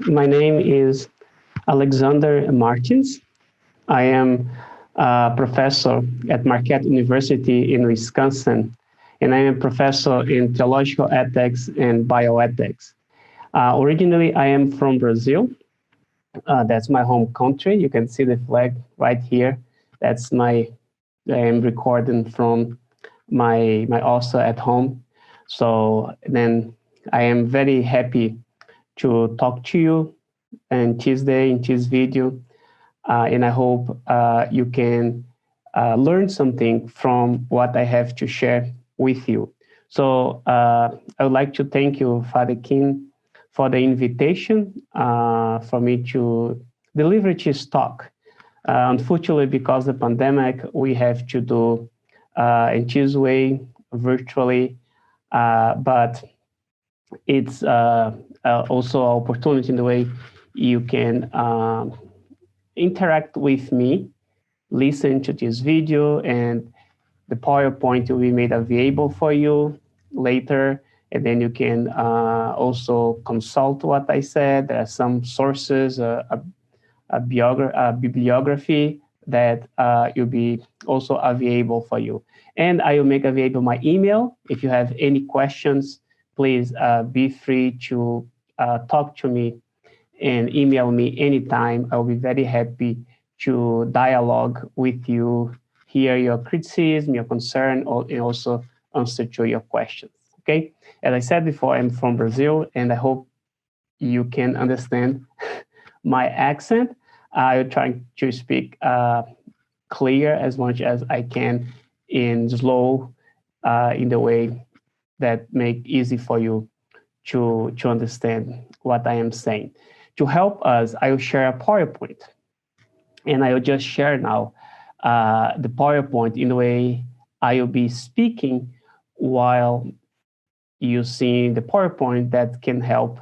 My name is Alexandre Martins. I am a professor at Marquette University in Wisconsin, and I am a professor in Theological Ethics and Bioethics. Originally, I am from Brazil. That's my home country. You can see the flag right here. That's I am recording from my also at home. So then I am very happy to talk to you and Tuesday in this video. And I hope you can learn something from what I have to share with you. So I would like to thank you, Father King, for the invitation for me to deliver this talk. Unfortunately, because of the pandemic, we have to do in this way, virtually, but it's also an opportunity in the way you can interact with me, listen to this video, and the PowerPoint will be made available for you later. And then you can also consult what I said. There are some sources, a bibliography that will be also available for you. And I will make available my email. If you have any questions, please be free to talk to me and email me anytime. I'll be very happy to dialogue with you, hear your criticism, your concern, and also answer to your questions. Okay? As I said before, I'm from Brazil, and I hope you can understand my accent. I'm trying to speak clear as much as I can in slow, in the way that make easy for you to understand what I am saying. To help us, I will share a PowerPoint. And I will just share now the PowerPoint in the way I will be speaking while you see the PowerPoint that can help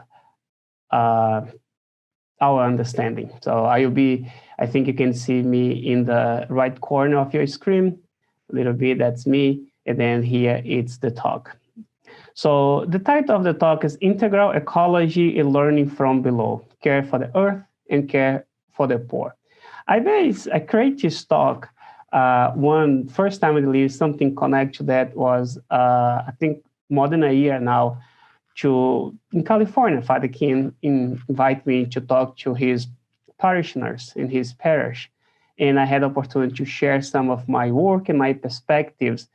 our understanding. So I think you can see me in the right corner of your screen, a little bit, that's me. And then here it's the talk. So the title of the talk is Integral Ecology and Learning from Below, Care for the Earth and Care for the Poor. I created this talk first time I believe something connected to that was, I think, more than a year now, in California. Father King invited me to talk to his parishioners in his parish. And I had the opportunity to share some of my work and my perspectives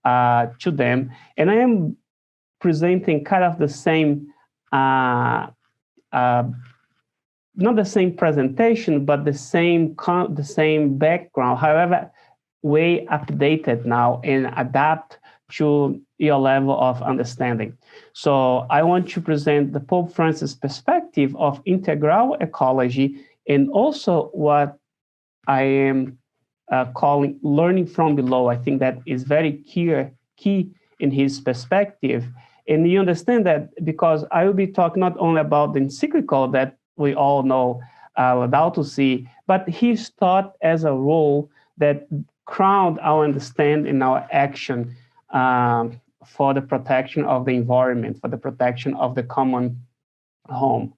to them. And I am presenting kind of the same, not the same presentation, but the same background, however, way updated now and adapt to your level of understanding. So I want to present the Pope Francis perspective of integral ecology and also what I am calling learning from below. I think that is very key in his perspective. And you understand that because I will be talking not only about the encyclical that we all know, Laudato Si, but his thought as a role that crowned our understanding and our action for the protection of the environment, for the protection of the common home.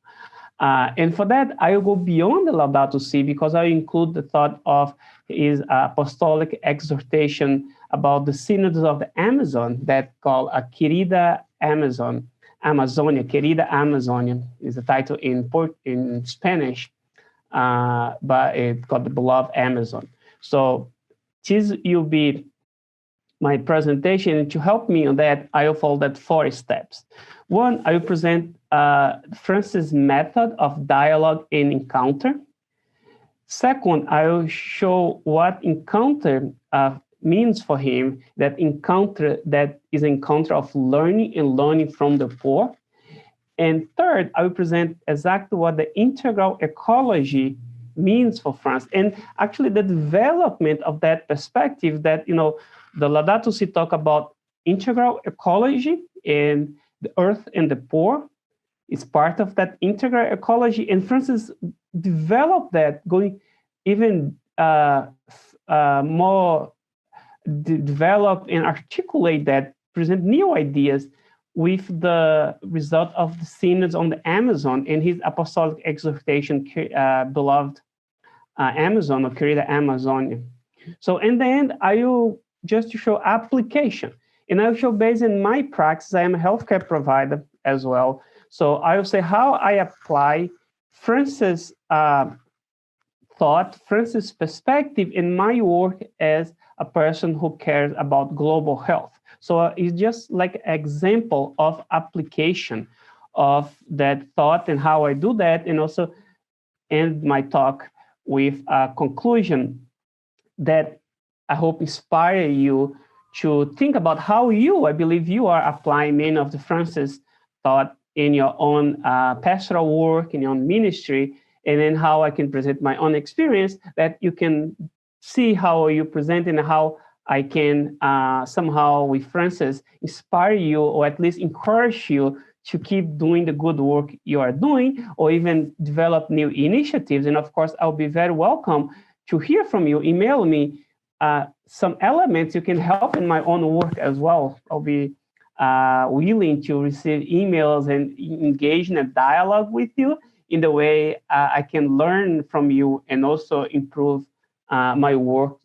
And for that, I will go beyond the Laudato Si because I include the thought of his apostolic exhortation about the synods of the Amazon that called a Querida Amazonia, Querida Amazonia is the title in Spanish, but it's called the Beloved Amazon. So this will be my presentation, and to help me on that, I will follow that 4 steps. One, I will present Francis' method of dialogue and encounter. Second, I will show what encounter means for him, that is encounter of learning and learning from the poor. And third, I will present exactly what the integral ecology means for France, and actually the development of that perspective that, the Laudato Si talk about integral ecology and the earth and the poor is part of that integral ecology. And Francis developed that, going even more develop and articulate that, present new ideas with the result of the synods on the Amazon and his apostolic exhortation, beloved Amazon, or Querida Amazonia. So in the end, I will just show application. And I will show, based on my practice, I am a healthcare provider as well. So I will say how I apply Francis' thought, Francis' perspective in my work as a person who cares about global health. So it's just like an example of application of that thought and how I do that, and also end my talk with a conclusion that I hope inspire you to think about how I believe you are applying many of the Francis thought in your own pastoral work, in your own ministry, and then how I can present my own experience, that you can see how you present and how I can somehow, with Francis, inspire you, or at least encourage you to keep doing the good work you are doing, or even develop new initiatives. And of course, I'll be very welcome to hear from you. Email me some elements you can help in my own work as well. I'll be willing to receive emails and engage in a dialogue with you in the way I can learn from you and also improve my work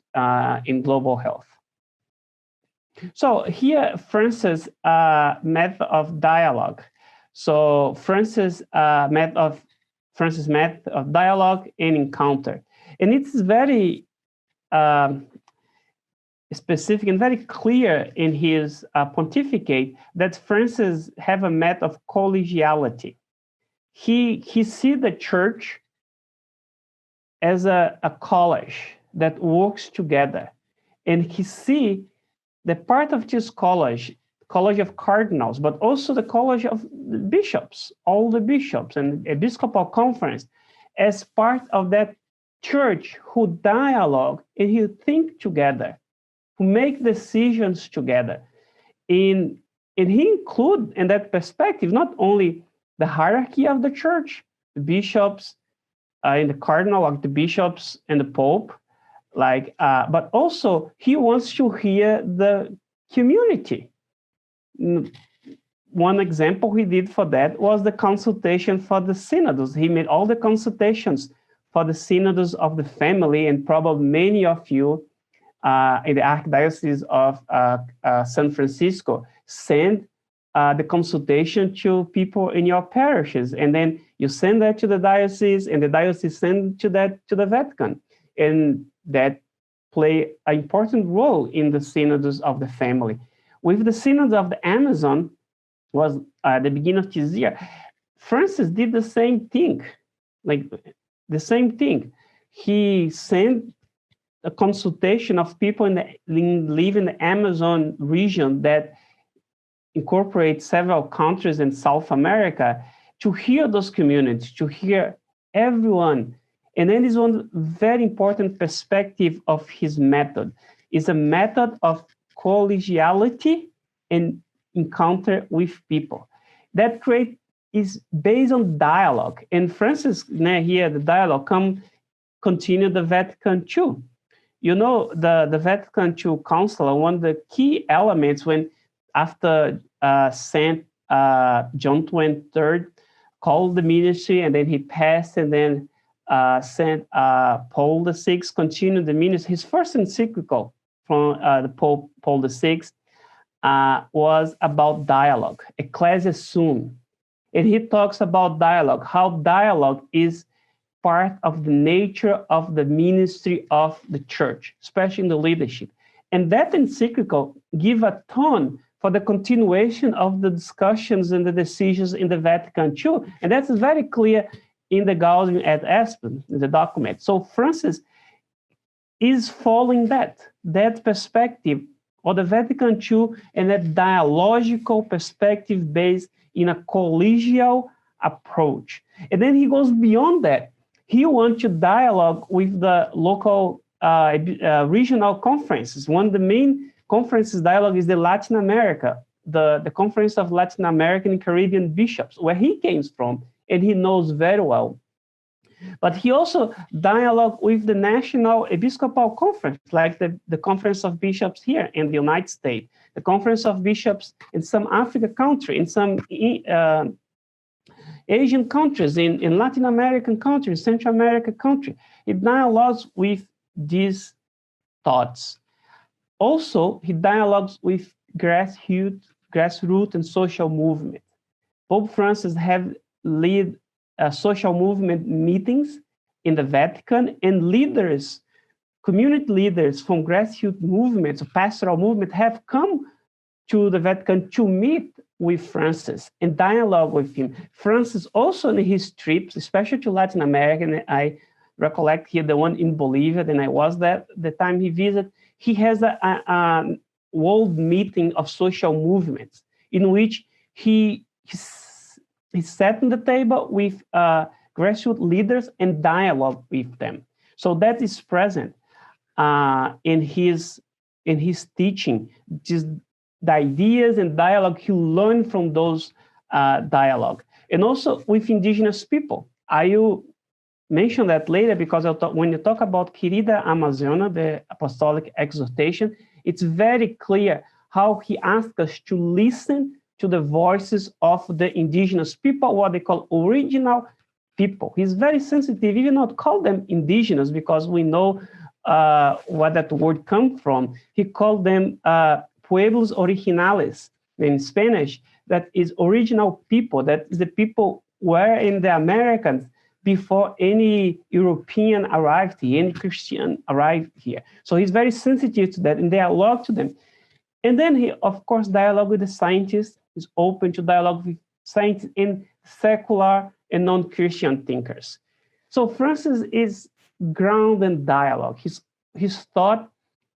in global health. So here, Francis' method of dialogue. So Francis' method of dialogue and encounter. And it's very specific and very clear in his pontificate that Francis have a method of collegiality. He see the church as a college that works together. And he see the part of this college of cardinals, but also the college of bishops, all the bishops and episcopal conference, as part of that church who dialogue and who think together, who make decisions together. And he include in that perspective not only the hierarchy of the church, the bishops and the cardinal, like the bishops and the pope, but also he wants to hear the community. One example he did for that was the consultation for the synods. He made all the consultations for the synods of the family, and probably many of you in the Archdiocese of San Francisco send the consultation to people in your parishes, and then you send that to the diocese, and the diocese send to the Vatican, and that play an important role in the synods of the family. With the synods of the Amazon, was at the beginning of this year, Francis did the same thing, He sent a consultation of people live in the Amazon region that incorporates several countries in South America, to hear those communities, to hear everyone. And then is one very important perspective of his method. Is a method of collegiality and encounter with people. That is based on dialogue. And Francis, here, the dialogue continue the Vatican II. You know, the Vatican II Council, one of the key elements when after Saint John XXIII called the ministry, and then he passed, and then Saint Paul VI continued the ministry. His first encyclical from the Pope Paul VI was about dialogue, Ecclesia Sum. And he talks about dialogue, how dialogue is part of the nature of the ministry of the church, especially in the leadership. And that encyclical give a tone for the continuation of the discussions and the decisions in the Vatican II. And that's very clear in the Gaudium et Spes, in the document. So Francis is following that perspective of the Vatican II, and that dialogical perspective based in a collegial approach. And then he goes beyond that. He wants to dialogue with the local regional conferences. One of the main conferences dialogue is the Latin America, the Conference of Latin American and Caribbean Bishops, where he came from, and he knows very well. But he also dialogued with the National Episcopal Conference, like the Conference of Bishops here in the United States, the Conference of Bishops in some African country, in some Asian countries, in Latin American countries, Central American countries. He dialogues with these thoughts. Also, he dialogues with grassroots and social movement. Pope Francis have led social movement meetings in the Vatican, and leaders, community leaders from grassroots movements, pastoral movement, have come to the Vatican to meet with Francis and dialogue with him. Francis also in his trips, especially to Latin America, and I recollect here the one in Bolivia, then I was there the time he visited, he has a world meeting of social movements in which he sat on the table with grassroots leaders and dialogue with them. So that is present in his teaching, just the ideas and dialogue he learned from those dialogue. And also with indigenous people. I will mention that later because when you talk about Querida Amazônia, the apostolic exhortation, it's very clear how he asks us to listen to the voices of the indigenous people, what they call original people. He's very sensitive, even not call them indigenous because we know where that word comes from. He called them pueblos originales in Spanish, that is original people, that is the people were in the Americans before any European arrived here, any Christian arrived here. So he's very sensitive to that and dialogue to them. And then he, of course, dialogue with the scientists, is open to dialogue with scientists and secular and non-Christian thinkers. So Francis is grounded in dialogue. His thought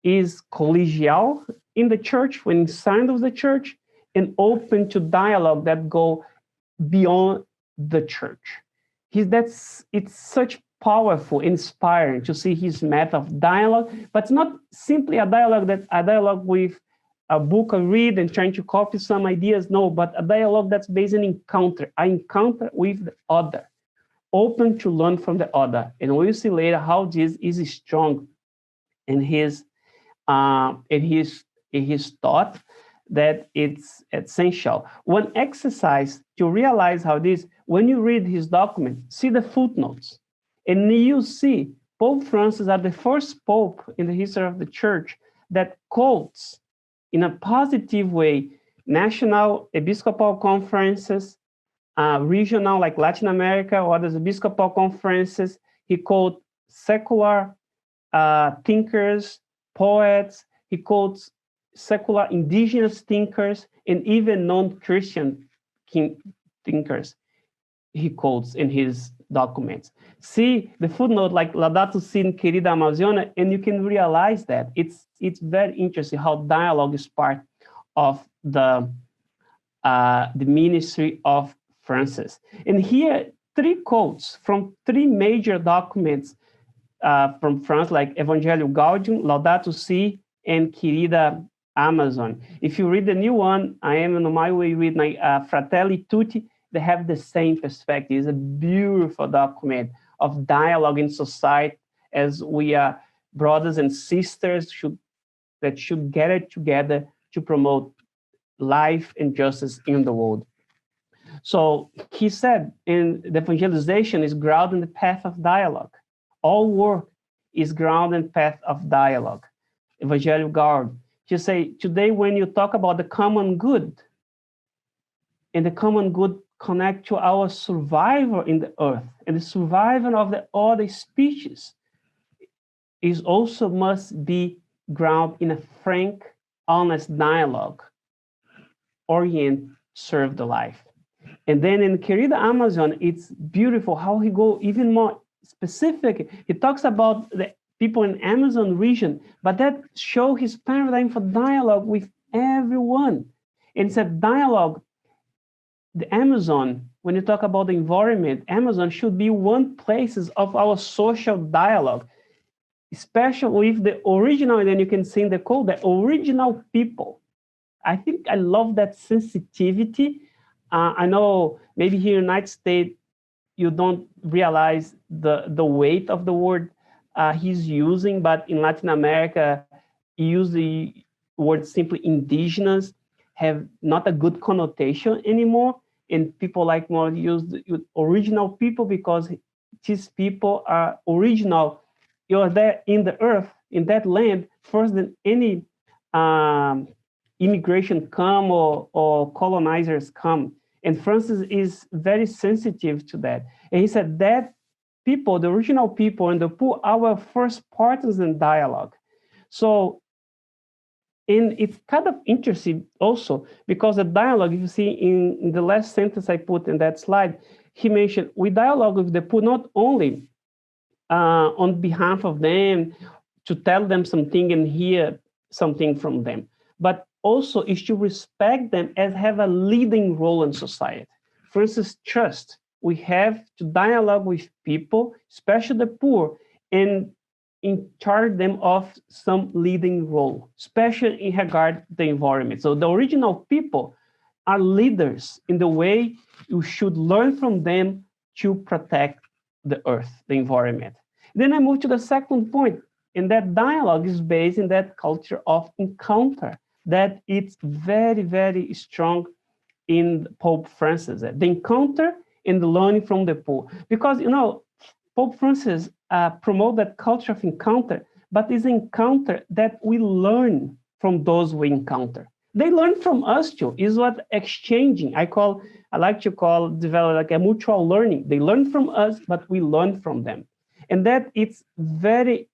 is collegial in the church, when inside of the church, and open to dialogue that go beyond the church. It's such powerful, inspiring to see his method of dialogue, but it's not simply a dialogue with a book I read and trying to copy some ideas, no, but a dialogue that's based on encounter, an encounter with the other, open to learn from the other. And we'll see later how this is strong in his thought, that it's essential. One exercise to realize how this, when you read his document, see the footnotes, and you see Pope Francis as the first pope in the history of the church that quotes in a positive way national episcopal conferences, regional like Latin America or other episcopal conferences. He quotes secular thinkers, poets. He quotes secular indigenous thinkers and even non-Christian thinkers he quotes in his documents. See the footnote like Laudato Si and Querida Amazônia, and you can realize that it's very interesting how dialogue is part of the ministry of Francis. And here, 3 quotes from 3 major documents from France, like Evangelio Gaudium, Laudato Si, and Querida Amazon. If you read the new one, I am on my way read my Fratelli Tutti, they have the same perspective. It's a beautiful document of dialogue in society as we are brothers and sisters that should get it together to promote life and justice in the world. So he said, in the evangelization is grounded in the path of dialogue. All work is grounded in the path of dialogue. Evangelio Gaudium. You say, today when you talk about the common good, and the common good connect to our survival in the earth, and the survival of the other species is also must be grounded in a frank, honest dialogue, orient, serve the life. And then in Querida Amazon, it's beautiful how he go even more specific. He talks about the people in Amazon region, but that show his paradigm for dialogue with everyone. And it's a dialogue. The Amazon, when you talk about the environment, Amazon should be one places of our social dialogue, especially with the original, and then you can see in the code, the original people. I think I love that sensitivity. I know maybe here in the United States, you don't realize the weight of the word he's using, but in Latin America, he used the word simply indigenous, have not a good connotation anymore, and people like more use the original people because these people are original. You're there in the earth, in that land, first than any immigration come or colonizers come. And Francis is very sensitive to that. And he said that people, the original people and the poor, are our first partners in dialogue. So, and it's kind of interesting also because the dialogue, if you see in the last sentence I put in that slide, he mentioned we dialogue with the poor not only on behalf of them to tell them something and hear something from them, but also is to respect them as have a leading role in society. For instance, trust. We have to dialogue with people, especially the poor, and in charge them of some leading role, especially in regard to the environment. So the original people are leaders in the way you should learn from them to protect the earth, the environment. Then I move to the second point, and that dialogue is based in that culture of encounter, that it's very, very strong in Pope Francis, the encounter and the learning from the poor. Because, Pope Francis promote that culture of encounter, but it's encounter that we learn from those we encounter. They learn from us too, is what exchanging, I like to call develop like a mutual learning. They learn from us, but we learn from them. And that it's very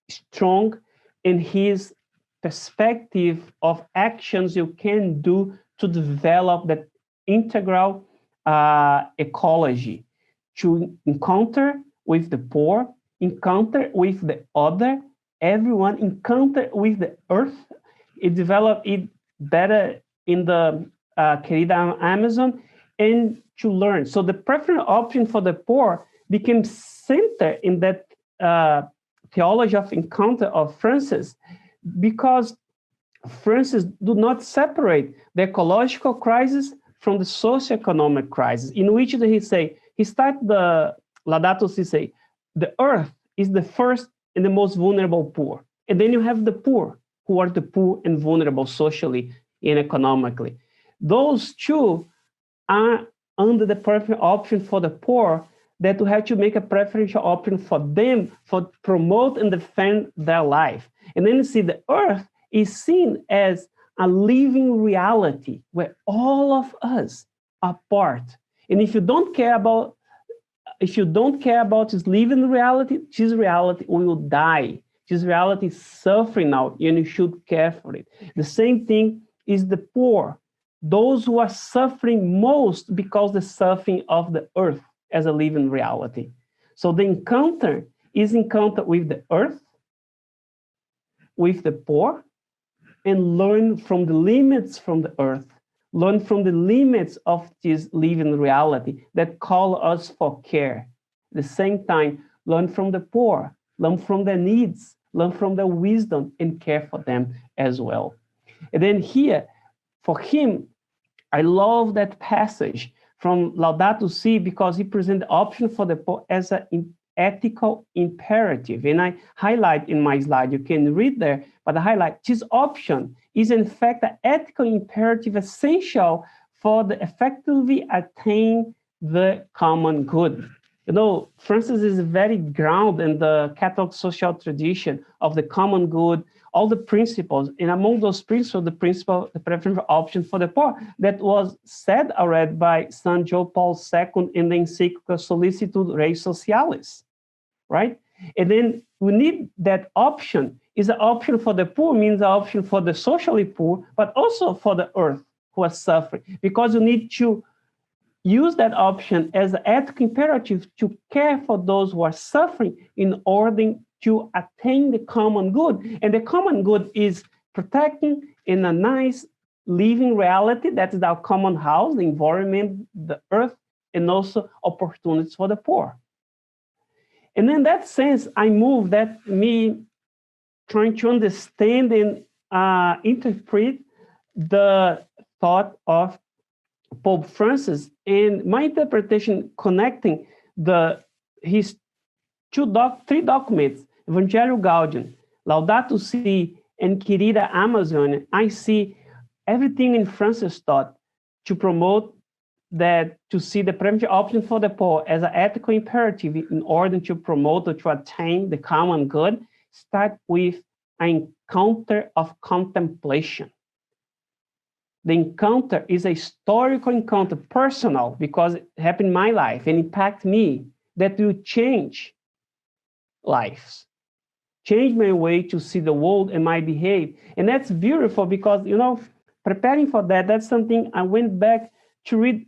strong in his perspective of actions you can do to develop that integral ecology, to encounter with the poor, encounter with the other, everyone, encounter with the earth. It developed it better in the querida Amazon, and to learn. So the preference option for the poor became center in that theology of encounter of Francis, because Francis do not separate the ecological crisis from the socioeconomic crisis, in which he start the Laudato Si say, the earth is the first and the most vulnerable poor. And then you have the poor, who are the poor and vulnerable socially and economically. Those two are under the preferential option for the poor, that we have to make a preferential option for them for promote and defend their life. And then you see the earth is seen as a living reality where all of us are part. And if you don't care about this living reality, this reality will die. This reality is suffering now, and you should care for it. The same thing is the poor, those who are suffering most because the suffering of the earth as a living reality. So the encounter is encounter with the earth, with the poor, and learn from the limits from the earth, learn from the limits of this living reality that call us for care. At the same time, learn from the poor, learn from their needs, learn from their wisdom, and care for them as well. And then here, for him, I love that passage from Laudato Si, because he presents the option for the poor as an ethical imperative. And I highlight in my slide, you can read there, but I highlight this option is in fact an ethical imperative essential for the effectively attain the common good. Francis is very grounded in the Catholic social tradition of the common good, all the principles, and among those principles, the preferential option for the poor, that was said already by St. John Paul II in the encyclical Solicitude Rei Socialis, right? And then we need that option. Is an option for the poor, means an option for the socially poor, but also for the earth who are suffering, because you need to use that option as an ethical imperative to care for those who are suffering in order to attain the common good. And the common good is protecting in a nice living reality, that is our common house, the environment, the earth, and also opportunities for the poor. And in that sense, I move that me trying to understand and interpret the thought of Pope Francis, and my interpretation connecting his three documents, Evangelio Gaudium, Laudato Si, and Querida Amazônia, I see everything in Francis' thought to promote that, to see the preferential option for the poor as an ethical imperative in order to promote or to attain the common good, start with an encounter of contemplation. The encounter is a historical encounter, personal, because it happened in my life and impact me, that will change lives, change my way to see the world and my behavior. And that's beautiful because, preparing for that, that's something I went back to read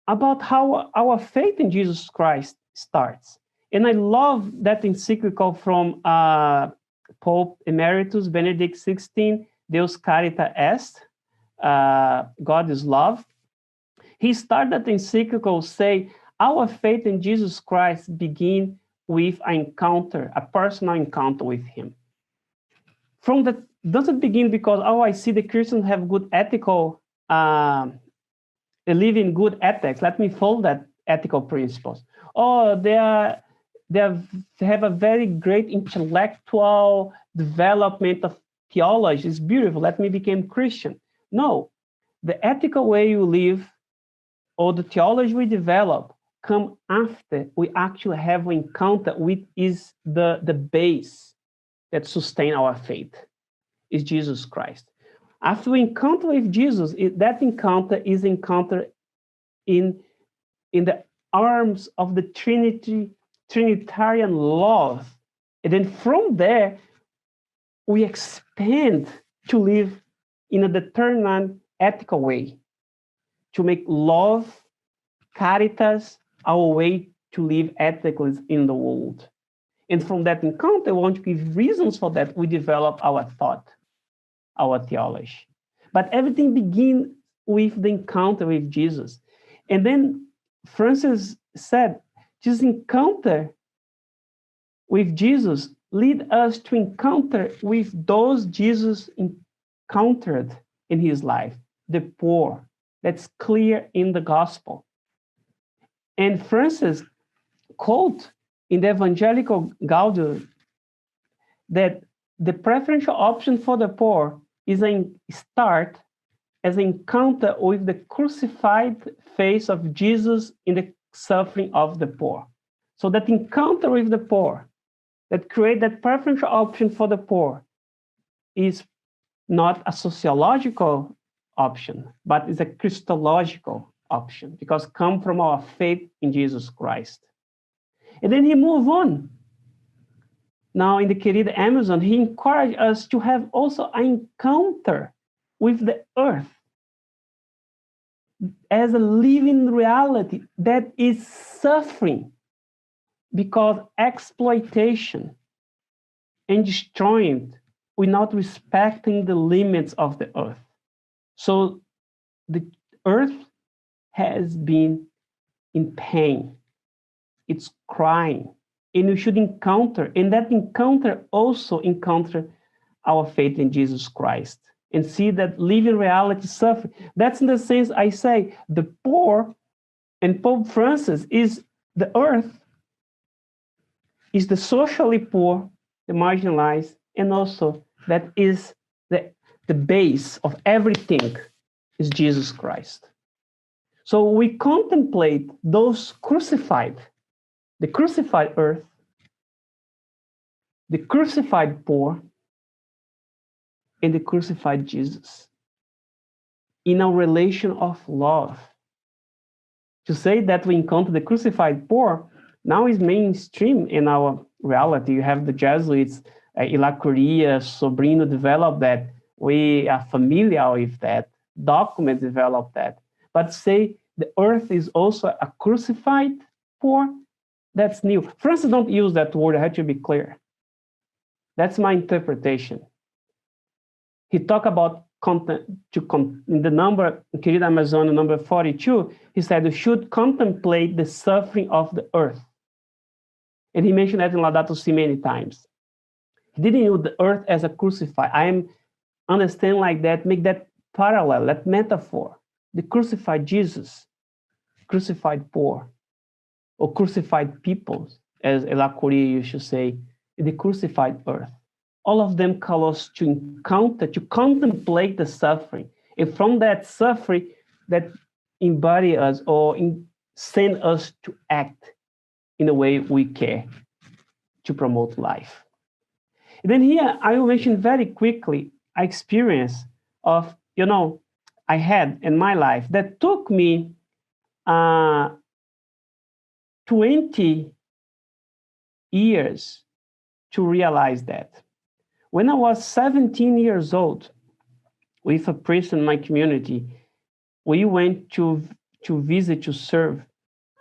about how our faith in Jesus Christ starts. And I love that encyclical from Pope Emeritus Benedict XVI, Deus Caritas Est, God is love. He started the encyclical say, our faith in Jesus Christ begin with an encounter, a personal encounter with him. From that, doesn't begin because, I see the Christians have good ethical, they live in good ethics. Let me follow that ethical principles. They have a very great intellectual development of theology. It's beautiful. Let me become Christian. No, the ethical way you live or the theology we develop come after we actually have an encounter with is the base that sustain our faith, is Jesus Christ. After we encounter with Jesus, that encounter is encounter in the arms of the Trinitarian love. And then from there, we expand to live in a determined ethical way, to make love, caritas, our way to live ethically in the world. And from that encounter, we want to give reasons for that. We develop our thought, our theology. But everything begins with the encounter with Jesus. And then Francis said, this encounter with Jesus lead us to encounter with those Jesus encountered in his life, the poor. That's clear in the gospel. And Francis quote in the Evangelical Gaudium that the preferential option for the poor is a start as an encounter with the crucified face of Jesus in the suffering of the poor. So that encounter with the poor, that create that preferential option for the poor, is not a sociological option, but is a Christological option, because come from our faith in Jesus Christ. And then he moved on. Now in the Querida Amazon, he encouraged us to have also an encounter with the earth as a living reality that is suffering because exploitation and destroying without respecting the limits of the earth. So the earth has been in pain. It's crying. And we should encounter, and that encounter also encounter our faith in Jesus Christ and see that living reality suffering. That's in the sense I say the poor, and Pope Francis is the earth, is the socially poor, the marginalized, and also that is the base of everything is Jesus Christ. So we contemplate those crucified, the crucified earth, the crucified poor, and the crucified Jesus in a relation of love. To say that we encounter the crucified poor now is mainstream in our reality. You have the Jesuits, Ilacuria, Sobrino developed that. We are familiar with that. Documents develop that. But say the earth is also a crucified poor, that's new. Francis don't use that word, I have to be clear. That's my interpretation. He talked about in the number, Querida Amazônia, number 42, he said we should contemplate the suffering of the earth. And he mentioned that in Laudato Si many times. He didn't use the earth as a crucified. I am understand like that, make that parallel, that metaphor. the crucified Jesus, crucified poor, or crucified peoples, as Elacouri used to say, the crucified earth. All of them call us to encounter, to contemplate the suffering. And from that suffering, that embody us or send us to act in the way we care to promote life. And then here, I will mention very quickly an experience of, I had in my life that took me 20 years to realize that. When I was 17 years old, with a priest in my community, we went to visit, to serve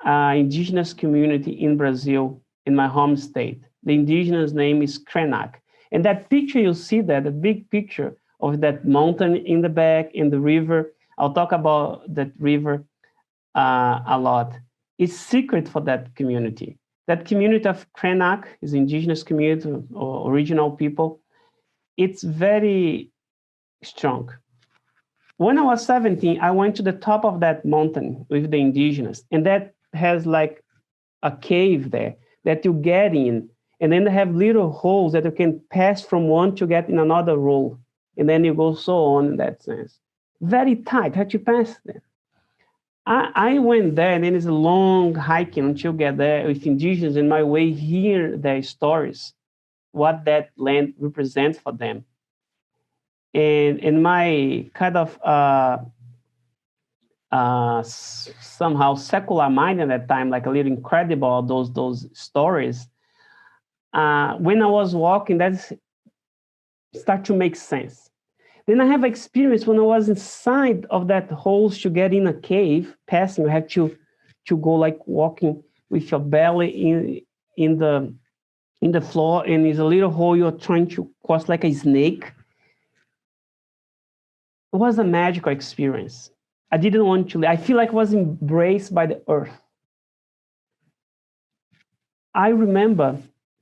an indigenous community in Brazil, in my home state. The indigenous name is Krenak. And that picture, you see that, the big picture of that mountain in the back, in the river. I'll talk about that river a lot. It's secret for that community. That community of Krenak is indigenous community or original people. It's very strong. When I was 17, I went to the top of that mountain with the indigenous, and that has like a cave there that you get in, and then they have little holes that you can pass from one to get in another roll, and then you go so on in that sense. Very tight, had to pass there. I went there, and then it's a long hiking until you get there with indigenous, and my way hear their stories, what that land represents for them. And in my kind of somehow secular mind at that time, like a little incredible, those stories, when I was walking, that start to make sense. Then I have experience when I was inside of that holes to get in a cave, passing, you have to go like walking with your belly in the floor, and there's a little hole you're trying to cross like a snake. It was a magical experience. I didn't want to leave. I feel like I was embraced by the earth. I remember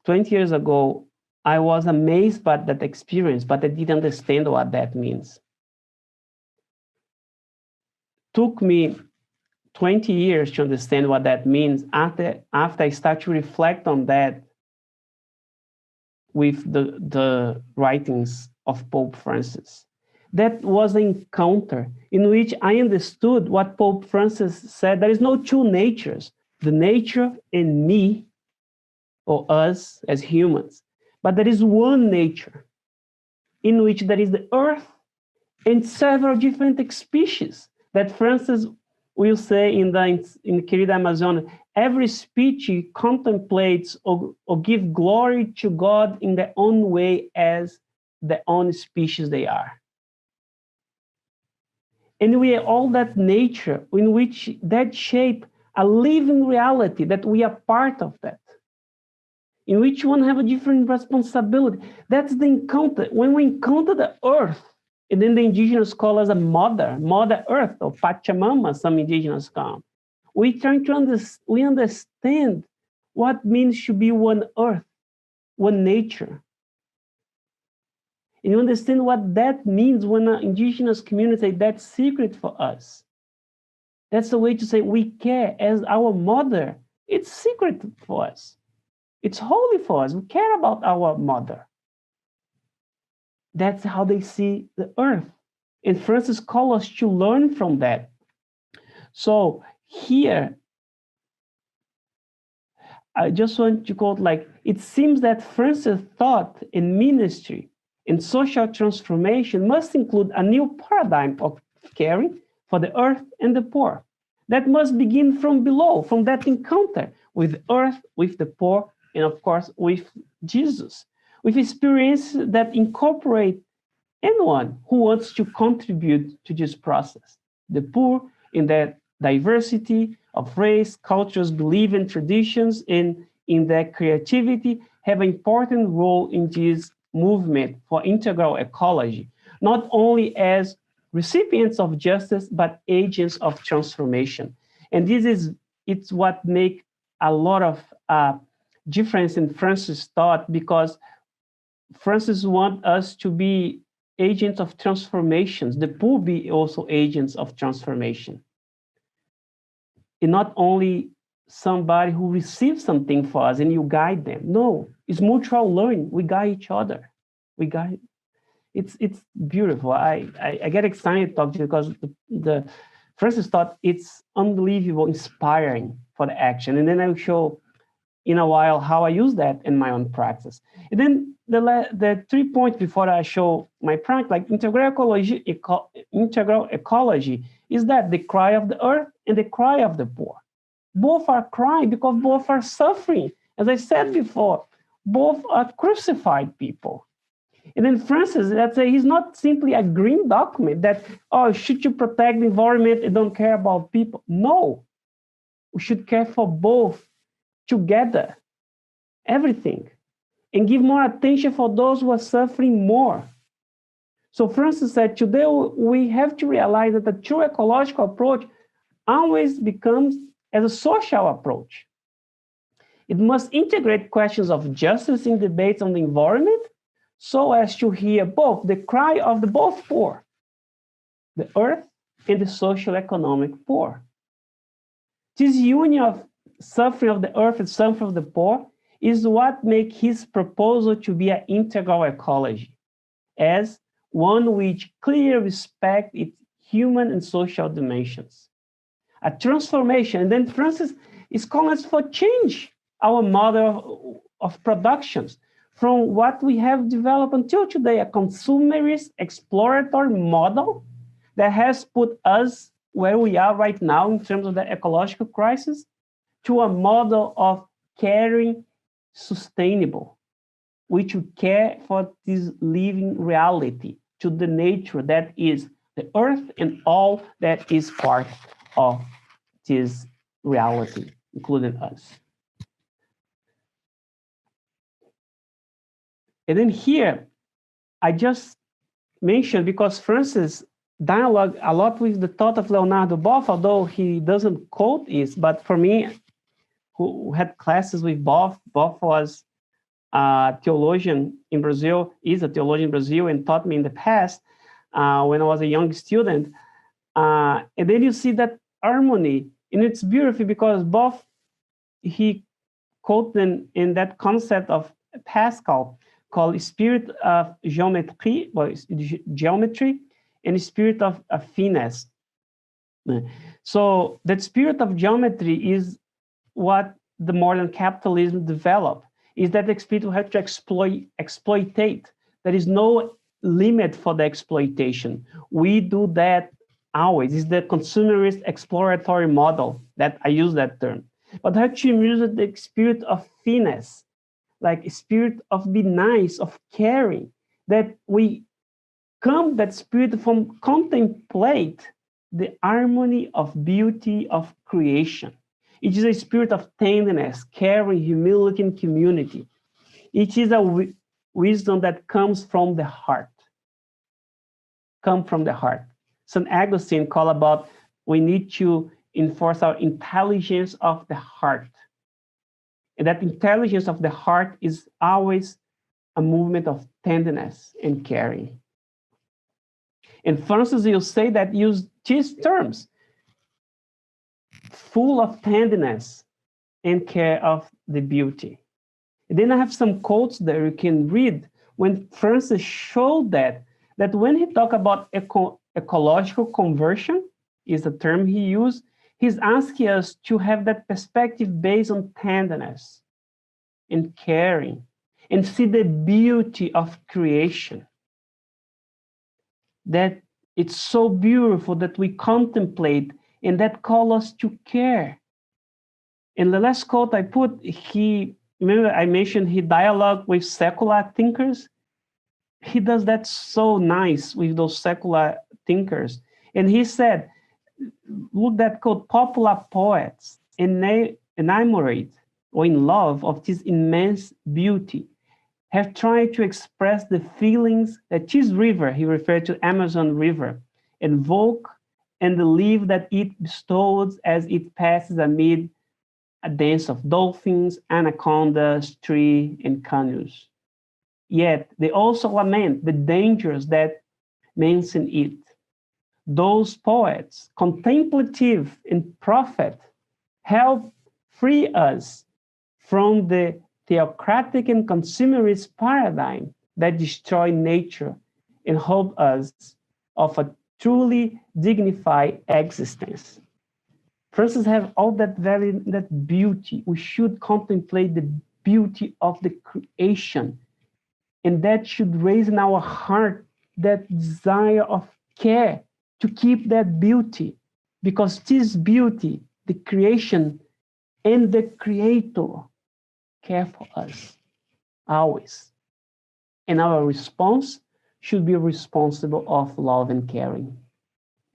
20 years ago, I was amazed by that experience, but I didn't understand what that means. Took me 20 years to understand what that means after I start to reflect on that with the writings of Pope Francis. That was an encounter in which I understood what Pope Francis said. There is no two natures, the nature and me, or us as humans, but there is one nature in which there is the earth and several different species that Francis will say in Querida Amazônia, every species contemplates or give glory to God in their own way as their own species they are. And we are all that nature in which that shape a living reality that we are part of that, in which one have a different responsibility. That's the encounter. When we encounter the earth, and then the indigenous call us a mother earth, or Pachamama, some indigenous call. We try to understand what means to be one earth, one nature. And you understand what that means when an indigenous community say that's secret for us. That's the way to say we care as our mother. It's secret for us. It's holy for us. We care about our mother. That's how they see the earth. And Francis calls us to learn from that. So here, I just want to quote, like, it seems that Francis' thought in ministry and social transformation must include a new paradigm of caring for the earth and the poor. That must begin from below, from that encounter with the earth, with the poor, and of course, with Jesus, with experience that incorporate anyone who wants to contribute to this process. The poor in their diversity of race, cultures, beliefs, and traditions, and in their creativity have an important role in this movement for integral ecology, not only as recipients of justice, but agents of transformation. And it's what makes a lot of difference in Francis' thought, because Francis wants us to be agents of transformations. The poor be also agents of transformation. And not only somebody who receives something for us and you guide them. No, it's mutual learning. We guide each other. We guide. It's beautiful. I get excited to talk to you because the Francis thought it's unbelievable, inspiring for the action. And then I'll show in a while how I use that in my own practice. And then the 3 points before I show my practice, like integral ecology is that the cry of the earth and the cry of the poor. Both are crying because both are suffering. As I said before, both are crucified people. And then Francis, let's say, he's not simply a green document that, oh, should you protect the environment and don't care about people? No, we should care for both together, everything, and give more attention for those who are suffering more. So Francis said, today we have to realize that the true ecological approach always becomes as a social approach. It must integrate questions of justice in debates on the environment so as to hear both the cry of the both poor, the earth and the social economic poor. This union of suffering of the earth and suffering of the poor is what makes his proposal to be an integral ecology, as one which clearly respects its human and social dimensions. A transformation, and then Francis is calling us for change our model of productions from what we have developed until today, a consumerist exploratory model that has put us where we are right now in terms of the ecological crisis, to a model of caring sustainable, which we care for this living reality, to the nature that is the earth and all that is part of this reality, including us. And then here, I just mentioned, because Francis dialogue a lot with the thought of Leonardo Boff, although he doesn't quote it, but for me, who had classes with Boff was a theologian in Brazil, is a theologian in Brazil, and taught me in the past when I was a young student. And then you see that harmony, and it's beautiful because Boff, he quoted in that concept of Pascal, called spirit of geometry, and spirit of finesse. So that spirit of geometry is what the modern capitalism developed, is that the spirit will have to exploitate. There is no limit for the exploitation. We do that always. It's the consumerist exploratory model that I use that term. But how to use the spirit of finesse, like a spirit of be nice, of caring, that we come that spirit from contemplate the harmony of beauty of creation. It is a spirit of tenderness, caring, humility, and community. It is a wisdom that comes from the heart. Come from the heart. St. Augustine called about we need to enforce our intelligence of the heart. And that intelligence of the heart is always a movement of tenderness and caring. And Francis, you say that use these terms, full of tenderness and care of the beauty. And then I have some quotes there you can read when Francis showed that when he talked about ecological conversion, is the term he used, he's asking us to have that perspective based on tenderness and caring and see the beauty of creation. That it's so beautiful that we contemplate and that call us to care. In the last quote I put, remember I mentioned he dialogue with secular thinkers. He does that so nice with those secular thinkers. And he said, look that quote, popular poets enamored or in love of this immense beauty have tried to express the feelings that this river, he referred to Amazon River, invoke and the leave that it bestows as it passes amid a dance of dolphins, anacondas, trees, and canoes. Yet they also lament the dangers that mention it. Those poets, contemplative and prophet, help free us from the theocratic and consumerist paradigm that destroy nature and hope us of a truly dignified existence. Francis have all that beauty. We should contemplate the beauty of the creation, and that should raise in our heart that desire of care to keep that beauty, because this beauty, the creation and the creator care for us always. And our response should be responsible of love and caring.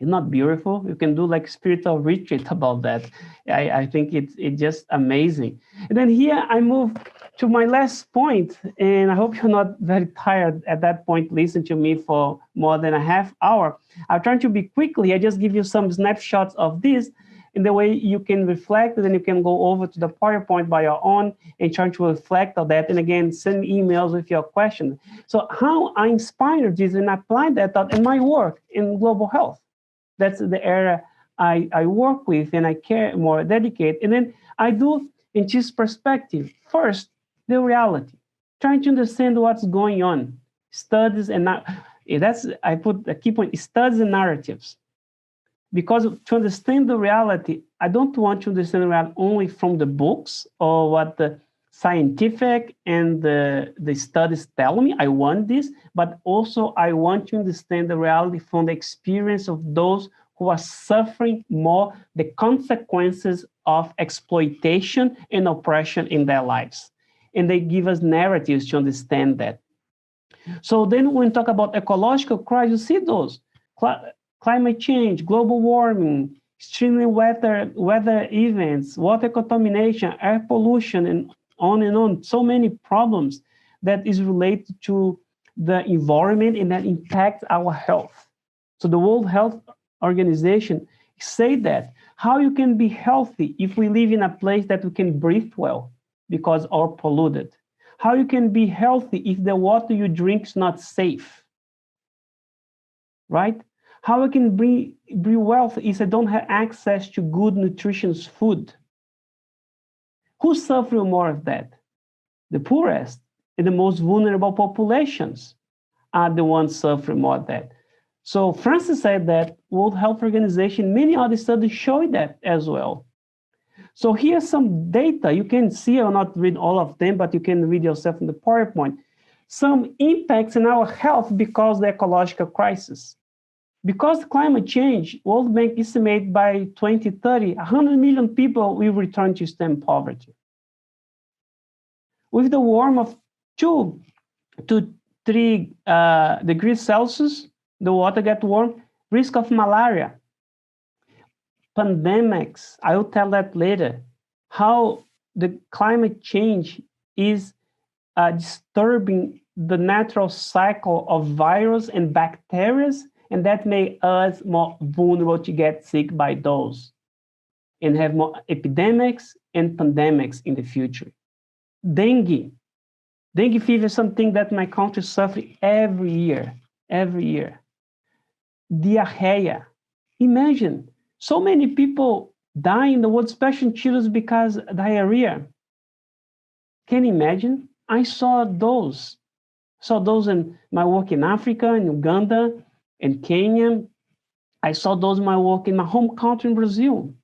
It's not beautiful? You can do like spiritual retreat about that. I think it's just amazing. And then here I move to my last point, and I hope you're not very tired at that point, listen to me for more than a half hour. I'll try to be quickly. I just give you some snapshots of this in the way you can reflect, and then you can go over to the PowerPoint by your own and try to reflect on that. And again, send emails with your questions. So how I inspired this and applied that thought in my work in global health. That's the area I work with and I care more, dedicate. And then I do in this perspective. First, the reality, trying to understand what's going on. Studies and that's, I put a key point, studies and narratives. Because to understand the reality, I don't want to understand the reality only from the books or what the scientific and the studies tell me. I want this, but also I want to understand the reality from the experience of those who are suffering more the consequences of exploitation and oppression in their lives. And they give us narratives to understand that. So then when we talk about ecological crisis, you see those. Climate change, global warming, extremely weather events, water contamination, air pollution, and on. So many problems that is related to the environment and that impacts our health. So the World Health Organization say that how you can be healthy if we live in a place that we can breathe well because are polluted. How you can be healthy if the water you drink is not safe, right? How I can be wealthy if I don't have access to good nutritious food. Who suffer more of that? The poorest and the most vulnerable populations are the ones suffering more of that. So Francis said that World Health Organization, many other studies show that as well. So here's some data. You can see, I'll not read all of them, but you can read yourself in the PowerPoint. Some impacts in our health because of the ecological crisis. Because climate change, World Bank estimate by 2030, 100 million people will return to extreme poverty. With the warming of 2 to 3 degrees Celsius, the water gets warm, risk of malaria. Pandemics, I will tell that later, how the climate change is disturbing the natural cycle of virus and bacteria, and that makes us more vulnerable to get sick by those and have more epidemics and pandemics in the future. Dengue fever is something that my country suffers every year. Diarrhea. Imagine, so many people die in the world, especially children, because of diarrhea. Can you imagine? I saw those in my work in Africa, in Uganda, in Kenya. I saw those in my work in my home country in Brazil.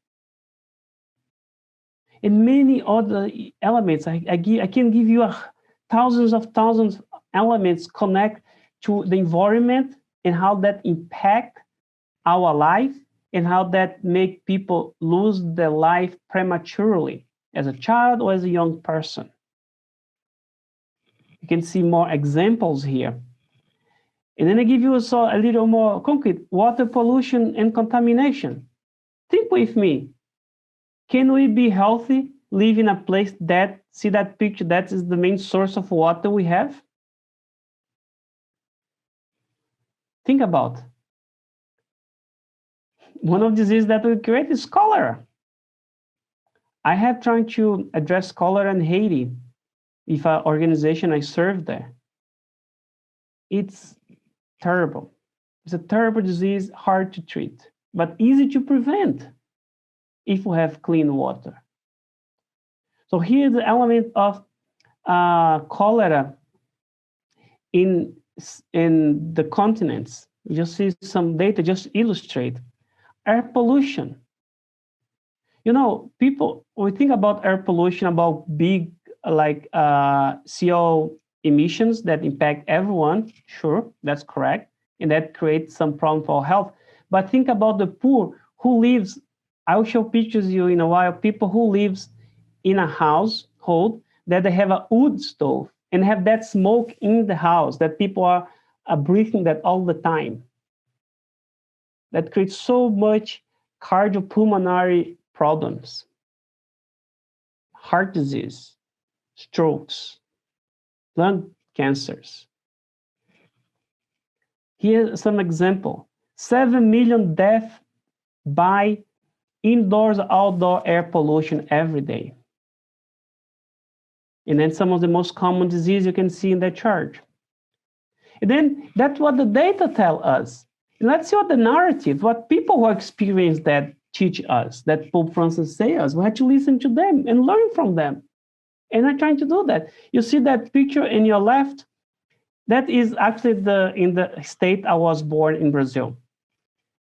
And many other elements. I can give you thousands of elements connect to the environment and how that impact our life and how that make people lose their life prematurely as a child or as a young person. You can see more examples here. And then I give you also a little more concrete, water pollution and contamination. Think with me, can we be healthy, live in a place that, see that picture, that is the main source of water we have? Think about. One of the diseases that we create is cholera. I have tried to address cholera in Haiti with an organization I served there. It's terrible. It's a terrible disease, hard to treat, but easy to prevent if we have clean water. So here's the element of cholera in the continents. You just see some data just illustrate air pollution. You know, people, we think about air pollution, about big like CO emissions that impact everyone. Sure, that's correct. And that creates some problem for health. But think about the poor who lives, I'll show pictures you in a while, people who lives in a household that they have a wood stove and have that smoke in the house, that people are breathing that all the time. That creates so much cardiopulmonary problems, heart disease, strokes, lung cancers. Here's some example. 7 million deaths by indoors, outdoor air pollution every day. And then some of the most common disease you can see in that chart. And then that's what the data tell us. And let's see what the narrative, what people who experience that teach us, that Pope Francis say us. We have to listen to them and learn from them. And I'm trying to do that. You see that picture in your left? That is actually in the state I was born in Brazil.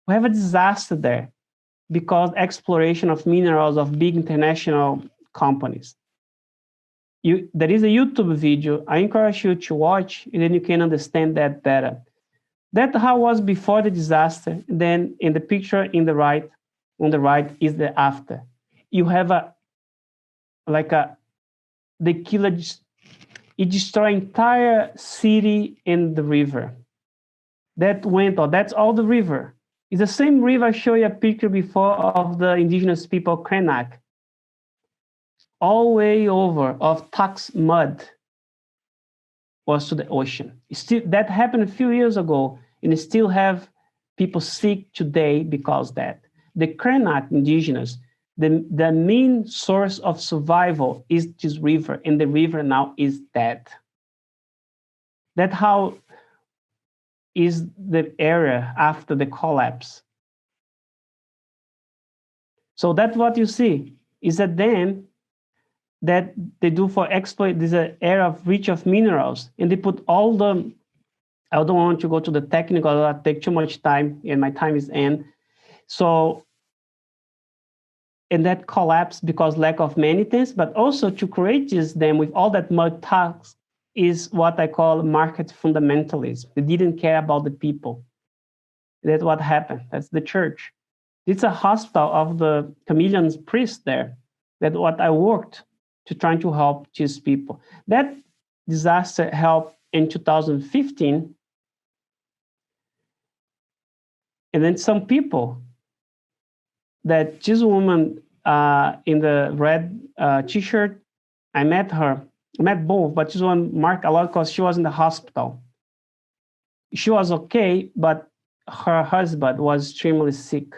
We have a disaster there because exploration of minerals of big international companies. There is a YouTube video. I encourage you to watch, and then you can understand that better. That's how it was before the disaster. Then in the picture on the right is the after. You have the killer. It destroyed entire city in the river. That's all the river. It's the same river I showed you a picture before of the indigenous people, Krenak. All way over of toxic mud was to the ocean. That happened a few years ago, and still have people sick today because of that. The Krenak indigenous, the main source of survival is this river, and the river now is dead. That's how is the area after the collapse. So that's what you see, is a dam that they do for exploit this area of rich of minerals, and they put all the, I don't want to go to the technical, I'll take too much time, and my time is end. So, and that collapsed because lack of maintenance, but also to create this dam with all that mud tax is what I call market fundamentalism. They didn't care about the people. That's what happened. That's the church. It's a hospital of the chameleon priest there. That's what I worked to try to help these people. That disaster helped in 2015. And then some people, that this woman in the red t-shirt, I met both, but this one marked a lot because she was in the hospital. She was okay, but her husband was extremely sick.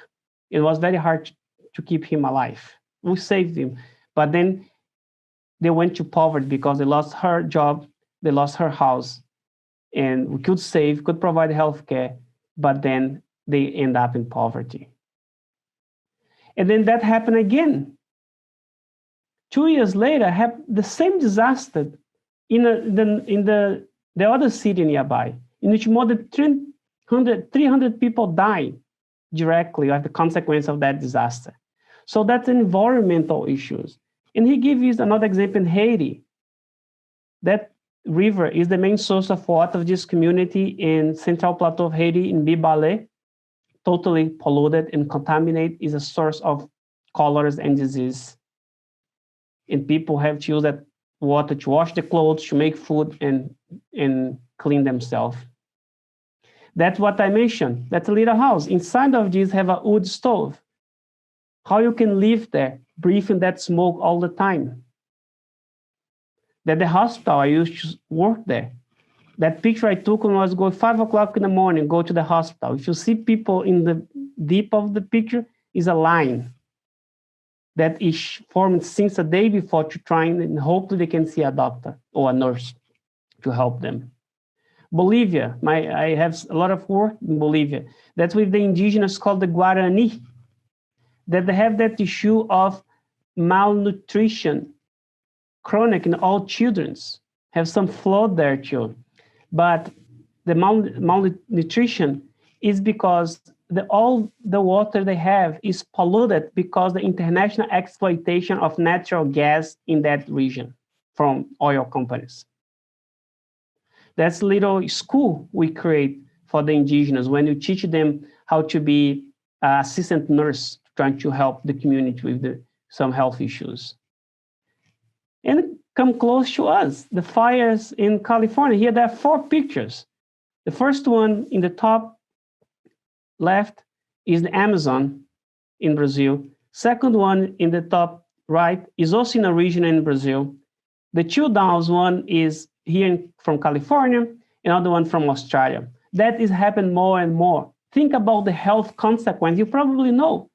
It was very hard to keep him alive. We saved him, but then they went to poverty because they lost her job, they lost her house, and we could provide healthcare, but then they end up in poverty. And then that happened again. 2 years later, the same disaster in the other city nearby, in which more than 300 people died directly as the consequence of that disaster. So that's environmental issues. And he gives another example in Haiti. That river is the main source of water of this community in Central Plateau of Haiti, in Bibale, totally polluted and contaminated, is a source of cholera and disease. And people have to use that water to wash the clothes, to make food, and clean themselves. That's what I mentioned. That's a little house. Inside of this have a wood stove. How you can live there, breathing that smoke all the time. That the hospital, I used to work there. That picture I took when I was going 5 o'clock in the morning, go to the hospital. If you see people in the deep of the picture, is a line that is formed since the day before to try and hopefully they can see a doctor or a nurse to help them. Bolivia, I have a lot of work in Bolivia. That's with the indigenous called the Guarani, that they have that issue of malnutrition, chronic in all children's, have some flood there too. But the malnutrition is because all the water they have is polluted because the international exploitation of natural gas in that region from oil companies. That's a little school we create for the indigenous when you teach them how to be assistant nurse trying to help the community with some health issues. And come close to us, the fires in California. Here there are 4 pictures. The first one in the top left is the Amazon in Brazil. Second one in the top right is also in a region in Brazil. The 2 downs, one is here from California, another one from Australia. That is happening more and more. Think about the health consequence. You probably know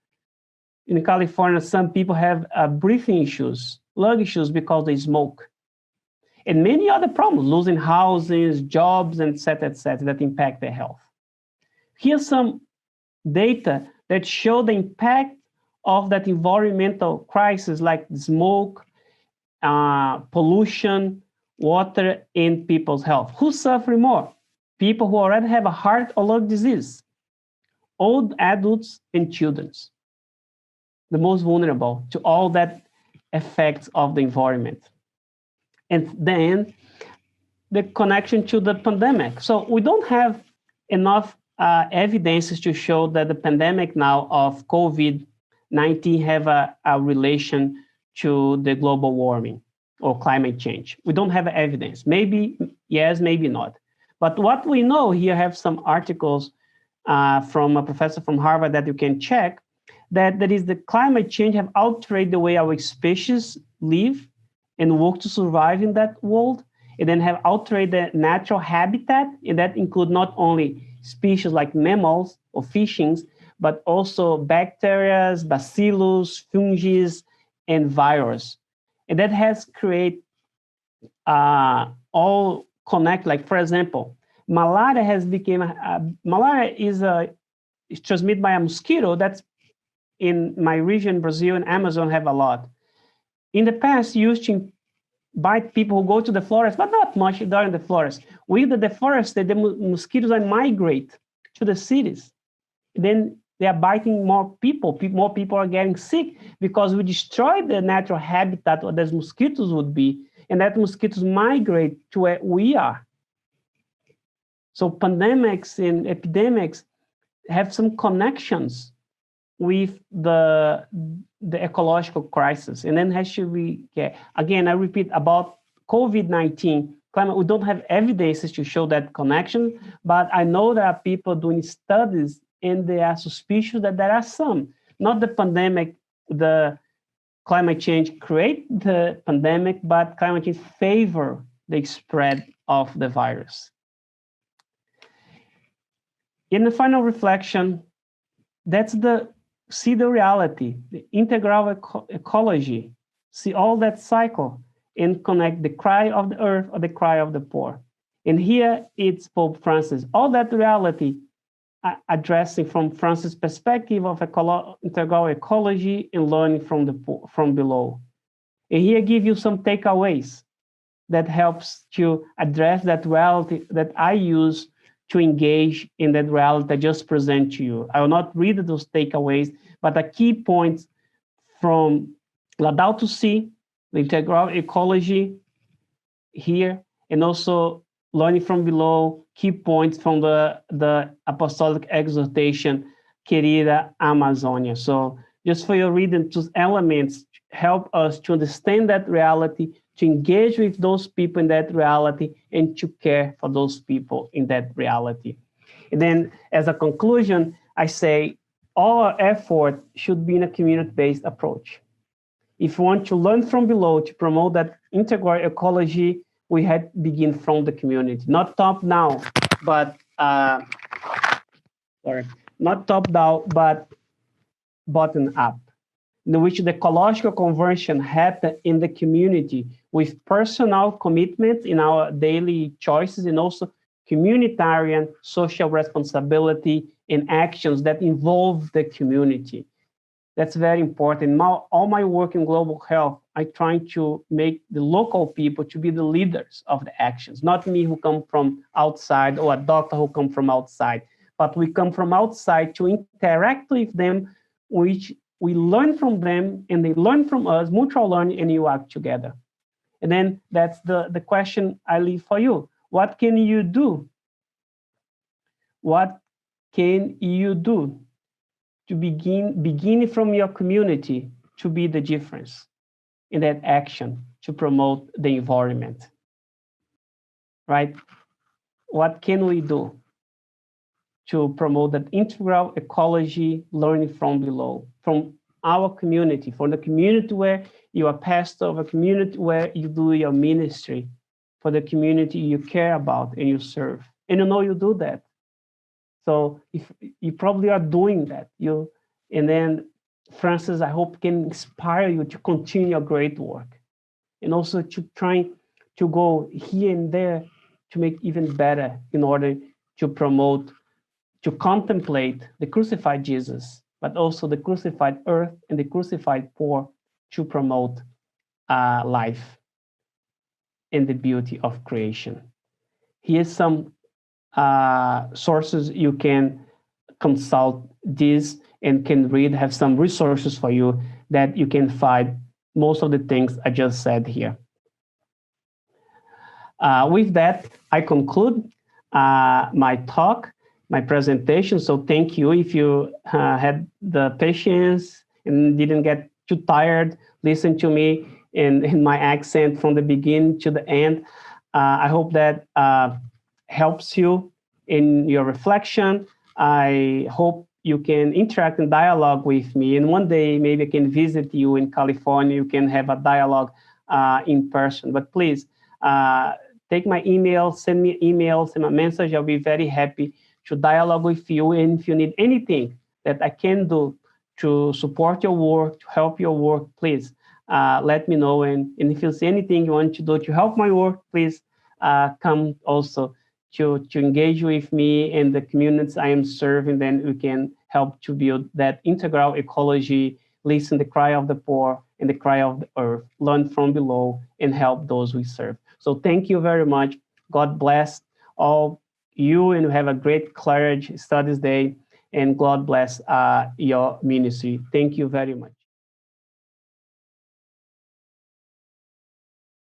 in California, some people have breathing issues, lung issues because they smoke. And many other problems, losing houses, jobs, et cetera, that impact their health. Here's some data that show the impact of that environmental crisis like smoke, pollution, water in people's health. Who's suffering more? People who already have a heart or lung disease, old adults and children, the most vulnerable to all that effects of the environment. And then the connection to the pandemic. So we don't have enough evidences to show that the pandemic now of COVID-19 have a relation to the global warming or climate change. We don't have evidence. Maybe yes, maybe not. But what we know here, have some articles from a professor from Harvard that you can check, that is the climate change have altered the way our species live and work to survive in that world, and then have altered the natural habitat, and that include not only species like mammals or fishings, but also bacteria, bacillus, fungi, and virus. And that has created all connect, like for example, malaria has become, malaria is transmitted by a mosquito that's in my region, Brazil and Amazon have a lot. In the past, used to bite people who go to the forest, but not much during the forest. With the deforestation, the mosquitoes are migrate to the cities. Then they are biting more people. More people are getting sick because we destroy the natural habitat where those mosquitoes would be, and that mosquitoes migrate to where we are. So pandemics and epidemics have some connections with the ecological crisis. And then how should we get, again, I repeat about COVID-19 climate, we don't have evidences to show that connection, but I know there are people doing studies and they are suspicious that there are some, not the pandemic, the climate change create the pandemic, but climate change favor the spread of the virus. In the final reflection, that's see the reality, the integral ecology, see all that cycle and connect the cry of the earth or the cry of the poor. And here it's Pope Francis, all that reality addressing from Francis' perspective of integral ecology and learning from below. And here I give you some takeaways that helps to address that reality that I use to engage in that reality I just present to you. I will not read those takeaways, but the key points from Laudato Si, the integral ecology here, and also learning from below, key points from the apostolic exhortation, Querida Amazonia. So just for your reading, those elements help us to understand that reality, to engage with those people in that reality, and to care for those people in that reality. And then as a conclusion, I say all our effort should be in a community-based approach. If we want to learn from below to promote that integral ecology, we had to begin from the community, not top-down, but not top-down, but bottom-up, in which the ecological conversion happened in the community with personal commitment in our daily choices and also communitarian social responsibility and actions that involve the community. That's very important. All my work in global health, I try to make the local people to be the leaders of the actions, not me who come from outside or a doctor who come from outside, but we come from outside to interact with them, which we learn from them and they learn from us, mutual learning, and you act together. And then that's the question I leave for you. What can you do? What can you do to begin from your community to be the difference in that action to promote the environment, right? What can we do to promote that integral ecology learning from below, from our community, from the community where you are pastor of a community where you do your ministry, for the community you care about and you serve. And you know you do that. So if you probably are doing that, and then Francis, I hope can inspire you to continue your great work, and also to try to go here and there to make even better in order to promote, to contemplate the crucified Jesus, but also the crucified earth and the crucified poor, to promote life and the beauty of creation. Here's some sources you can consult this and can read, have some resources for you that you can find most of the things I just said here. With that, I conclude my talk, my presentation. So thank you. If you had the patience and didn't get too tired, listen to me in my accent from the beginning to the end. I hope that helps you in your reflection. I hope you can interact and dialogue with me. And one day, maybe I can visit you in California. You can have a dialogue in person. But please, take my email, send me email, send a message. I'll be very happy to dialogue with you. And if you need anything that I can do to support your work, to help your work, please let me know. And if you see anything you want to do to help my work, please come also to engage with me and the communities I am serving. Then we can help to build that integral ecology, listen the cry of the poor and the cry of the earth, learn from below, and help those we serve. So thank you very much. God bless all you, and have a great Clarity Studies Day, and God bless your ministry. Thank you very much.